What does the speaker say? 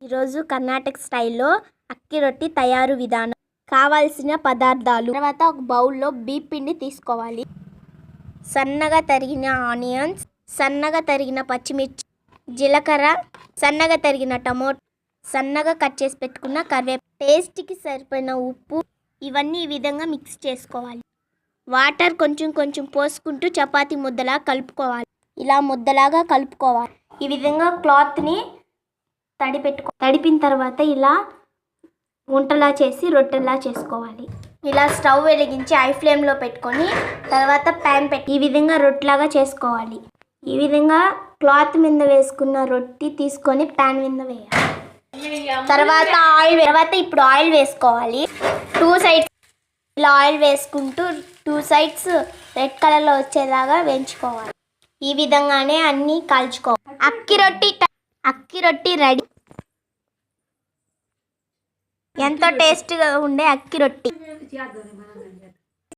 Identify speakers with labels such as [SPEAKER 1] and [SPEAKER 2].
[SPEAKER 1] ఈరోజు కర్ణాటక స్టైల్లో అక్కి రొట్టి తయారు విధానం. కావాల్సిన పదార్థాలు. తర్వాత ఒక బౌల్లో బియ్యం పిండి తీసుకోవాలి. సన్నగా తరిగిన ఆనియన్స్, సన్నగా తరిగిన పచ్చిమిర్చి, జీలకర్ర, సన్నగా తరిగిన టమోటా, సన్నగా కట్ చేసి పెట్టుకున్న కరివేపాకు, టేస్ట్కి సరిపోయిన ఉప్పు. ఇవన్నీ ఈ విధంగా మిక్స్ చేసుకోవాలి. వాటర్ కొంచెం కొంచెం పోసుకుంటూ చపాతీ ముద్దలా కలుపుకోవాలి. ఇలా ముద్దలాగా కలుపుకోవాలి. ఈ విధంగా క్లాత్ని తడిపిన తర్వాత ఇలా గుంటలా చేసి రొట్టెలా చేసుకోవాలి. ఇలా స్టవ్ వెలిగించి హై ఫ్లేమ్లో పెట్టుకొని తర్వాత ప్యాన్ పెట్టి ఈ విధంగా రొట్టెలాగా చేసుకోవాలి. ఈ విధంగా క్లాత్ మీద వేసుకున్న రొట్టి తీసుకొని ప్యాన్ మీద వేయాలి. తర్వాత ఇప్పుడు ఆయిల్ వేసుకోవాలి. 2 సైడ్స్ ఇలా ఆయిల్ వేసుకుంటూ 2 సైడ్స్ రెడ్ కలర్లో వచ్చేలాగా వేయించుకోవాలి. ఈ విధంగానే అన్నీ కాల్చుకోవాలి. అక్కి రొట్టి రెడీ. ఎంతో టేస్ట్గా ఉండే అక్కి రొట్టి.